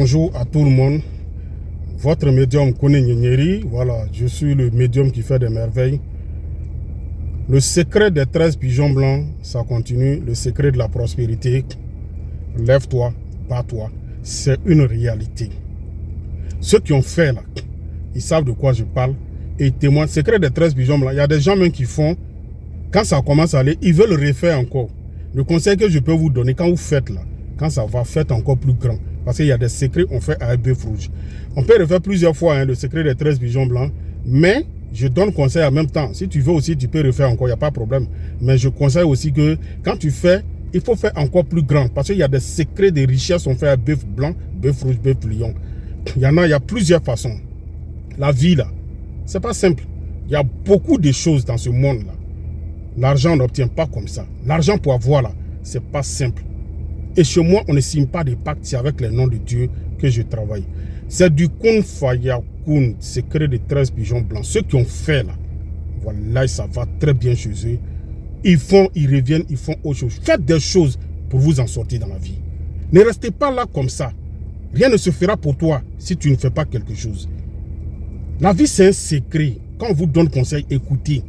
Bonjour à tout le monde. Votre médium Kone Nyenyeri, voilà, je suis le médium qui fait des merveilles. Le secret des 13 pigeons blancs, ça continue. Le secret de la prospérité, lève-toi, bats-toi, c'est une réalité. Ceux qui ont fait là, ils savent de quoi je parle et ils témoignent. Secret des 13 pigeons blancs, il y a des gens même qui font, quand ça commence à aller, ils veulent refaire encore. Le conseil que je peux vous donner, quand vous faites là, quand ça va, faites encore plus grand. Parce qu'il y a des secrets qu'on fait à bœuf rouge. On peut refaire plusieurs fois le secret des 13 pigeons blancs. Mais je donne conseil en même temps. Si tu veux aussi, tu peux refaire encore, il n'y a pas de problème. Mais je conseille aussi que quand tu fais, il faut faire encore plus grand. Parce qu'il y a des secrets de richesse qu'on fait à bœuf blanc, bœuf rouge, bœuf lion. Il y a plusieurs façons. La vie là, c'est pas simple. Il y a beaucoup de choses dans ce monde là. L'argent, on n'obtient pas comme ça. L'argent pour avoir là, c'est pas simple. Et chez moi, on ne signe pas de pacte, c'est avec les noms de Dieu que je travaille. C'est du Kun Faya Kun, secret de 13 pigeons blancs. Ceux qui ont fait là, voilà, ça va très bien chez eux. Ils reviennent, ils font autre chose. Faites des choses pour vous en sortir dans la vie. Ne restez pas là comme ça. Rien ne se fera pour toi si tu ne fais pas quelque chose. La vie, c'est un secret. Quand on vous donne conseil, écoutez.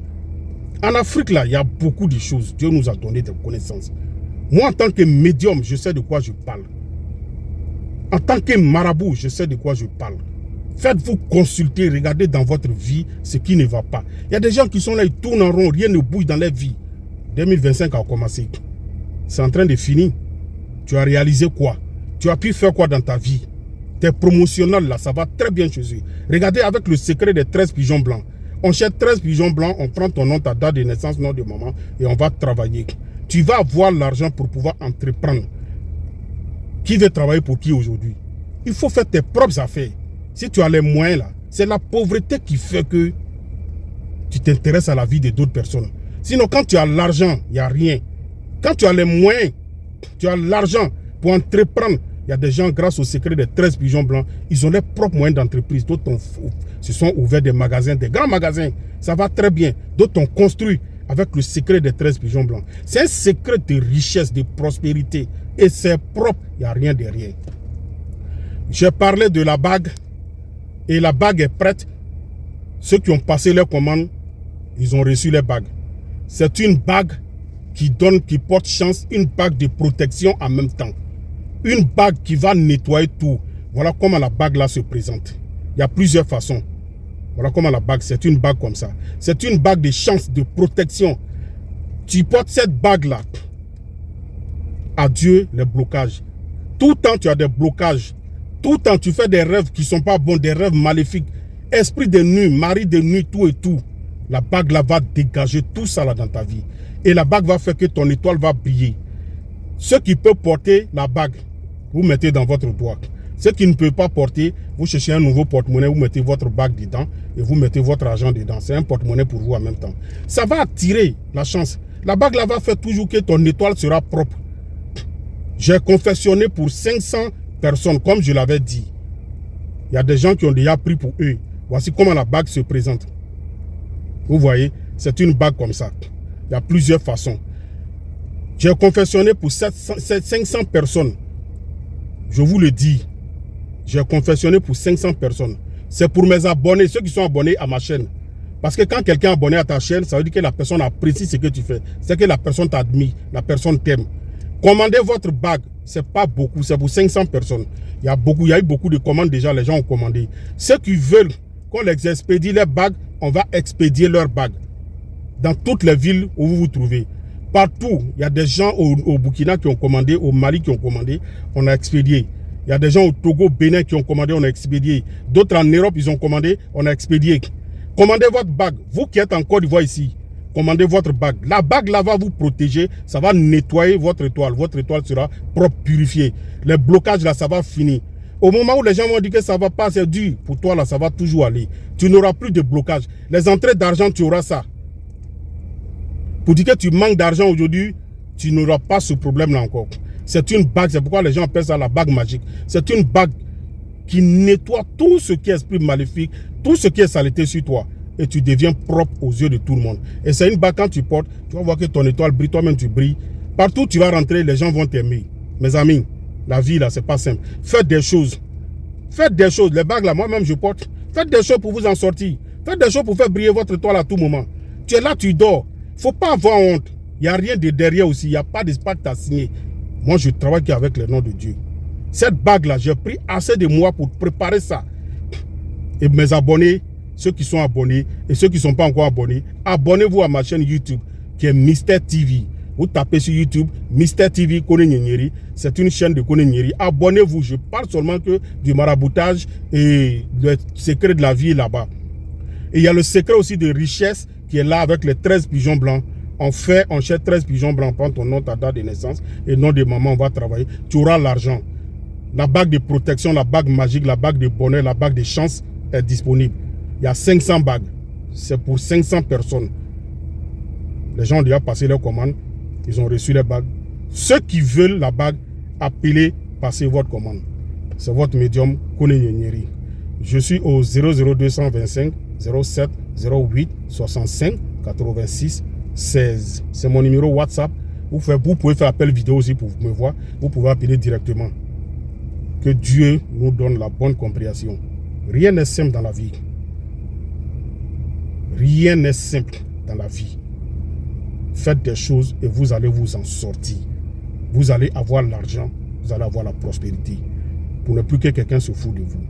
En Afrique, là, il y a beaucoup de choses. Dieu nous a donné des connaissances. Moi, en tant que médium, je sais de quoi je parle. En tant que marabout, je sais de quoi je parle. Faites-vous consulter, regardez dans votre vie ce qui ne va pas. Il y a des gens qui sont là, ils tournent en rond, rien ne bouge dans leur vie. 2025 a commencé. C'est en train de finir. Tu as réalisé quoi? Tu as pu faire quoi dans ta vie? Tes promotionnels, là, ça va très bien chez eux. Regardez avec le secret des 13 pigeons blancs. On cherche 13 pigeons blancs, on prend ton nom, ta date de naissance, nom de maman, et on va travailler. Tu vas avoir l'argent pour pouvoir entreprendre. Qui veut travailler pour qui aujourd'hui? Il faut faire tes propres affaires. Si tu as les moyens là, c'est la pauvreté qui fait que tu t'intéresses à la vie de d'autres personnes. Sinon, quand tu as l'argent, il n'y a rien. Quand tu as les moyens, tu as l'argent pour entreprendre. Il y a des gens, grâce au secret des 13 pigeons blancs, ils ont leurs propres moyens d'entreprise. D'autres se sont ouverts des magasins, des grands magasins. Ça va très bien. D'autres ont construit avec le secret des 13 pigeons blancs. C'est un secret de richesse, de prospérité. Et c'est propre, il n'y a rien derrière. J'ai parlé de la bague. Et la bague est prête. Ceux qui ont passé leur commande, ils ont reçu les bagues. C'est une bague qui porte chance, une bague de protection en même temps. Une bague qui va nettoyer tout. Voilà comment la bague là se présente. Il y a plusieurs façons. Voilà comment la bague, c'est une bague comme ça. C'est une bague de chance, de protection. Tu portes cette bague-là. Adieu les blocages. Tout le temps, tu as des blocages. Tout le temps, tu fais des rêves qui ne sont pas bons, des rêves maléfiques. Esprit de nuit, mari de nuit, tout et tout. La bague là va dégager tout ça là dans ta vie. Et la bague va faire que ton étoile va briller. Ceux qui peuvent porter la bague, vous mettez dans votre doigt. Ceux qui ne peuvent pas porter, vous cherchez un nouveau porte-monnaie, vous mettez votre bague dedans et vous mettez votre argent dedans. C'est un porte-monnaie pour vous en même temps. Ça va attirer la chance. La bague là va faire toujours que ton étoile sera propre. J'ai confessionné pour 500 personnes, comme je l'avais dit. Il y a des gens qui ont déjà pris pour eux. Voici comment la bague se présente. Vous voyez, c'est une bague comme ça. Il y a plusieurs façons. J'ai confessionné pour 500 personnes. Je vous le dis. J'ai confessionné pour 500 personnes. C'est pour mes abonnés, ceux qui sont abonnés à ma chaîne. Parce que quand quelqu'un est abonné à ta chaîne, ça veut dire que la personne apprécie ce que tu fais. C'est que la personne t'admire, la personne t'aime. Commandez votre bague. Ce n'est pas beaucoup, c'est pour 500 personnes. Il y a eu beaucoup de commandes déjà, les gens ont commandé. Ceux qui veulent qu'on les expédie les bagues, on va expédier leurs bagues. Dans toutes les villes où vous vous trouvez. Partout, il y a des gens au Burkina qui ont commandé, au Mali qui ont commandé, on a expédié. Il y a des gens au Togo, Bénin qui ont commandé, on a expédié. D'autres en Europe, ils ont commandé, on a expédié. Commandez votre bague. Vous qui êtes en Côte d'Ivoire ici, commandez votre bague. La bague là va vous protéger, ça va nettoyer votre étoile. Votre étoile sera propre, purifiée. Les blocages là, ça va finir. Au moment où les gens vont dire que ça ne va pas, c'est dur. Pour toi là, ça va toujours aller. Tu n'auras plus de blocage. Les entrées d'argent, tu auras ça. Pour dire que tu manques d'argent aujourd'hui, tu n'auras pas ce problème-là encore. C'est une bague, c'est pourquoi les gens appellent ça la bague magique. C'est une bague qui nettoie tout ce qui est esprit maléfique, tout ce qui est saleté sur toi. Et tu deviens propre aux yeux de tout le monde. Et c'est une bague, quand tu portes, tu vas voir que ton étoile brille, toi-même tu brilles. Partout où tu vas rentrer, les gens vont t'aimer. Mes amis, la vie là, c'est pas simple. Faites des choses. Faites des choses. Les bagues là, moi-même je porte. Faites des choses pour vous en sortir. Faites des choses pour faire briller votre étoile à tout moment. Tu es là, tu dors. Il ne faut pas avoir honte. Il n'y a rien de derrière aussi. Il n'y a pas de pacte à signer. Moi, je travaille qu'avec le nom de Dieu. Cette bague-là, j'ai pris assez de mois pour préparer ça. Et mes abonnés, ceux qui sont abonnés et ceux qui ne sont pas encore abonnés, abonnez-vous à ma chaîne YouTube qui est Mister TV. Vous tapez sur YouTube Mister TV Kone Nyenyeri. C'est une chaîne de Kone Nyenyeri. Abonnez-vous. Je parle seulement que du maraboutage et le secret de la vie là-bas. Et il y a le secret aussi de richesse qui est là avec les 13 pigeons blancs. On cherche 13 pigeons blancs, prends ton nom, ta date de naissance et nom de maman, on va travailler. Tu auras l'argent. La bague de protection, la bague magique, la bague de bonheur, la bague de chance est disponible. Il y a 500 bagues. C'est pour 500 personnes. Les gens ont déjà passé leur commande. Ils ont reçu les bagues. Ceux qui veulent la bague, appelez, passez votre commande. C'est votre médium Kone Nyenyeri. Je suis au 00225 07 08 65 86 16. C'est mon numéro WhatsApp. Vous pouvez faire appel vidéo aussi pour me voir. Vous pouvez appeler directement. Que Dieu nous donne la bonne compréhension. Rien n'est simple dans la vie. Rien n'est simple dans la vie. Faites des choses et vous allez vous en sortir. Vous allez avoir l'argent, vous allez avoir la prospérité. Pour ne plus que quelqu'un se fout de vous.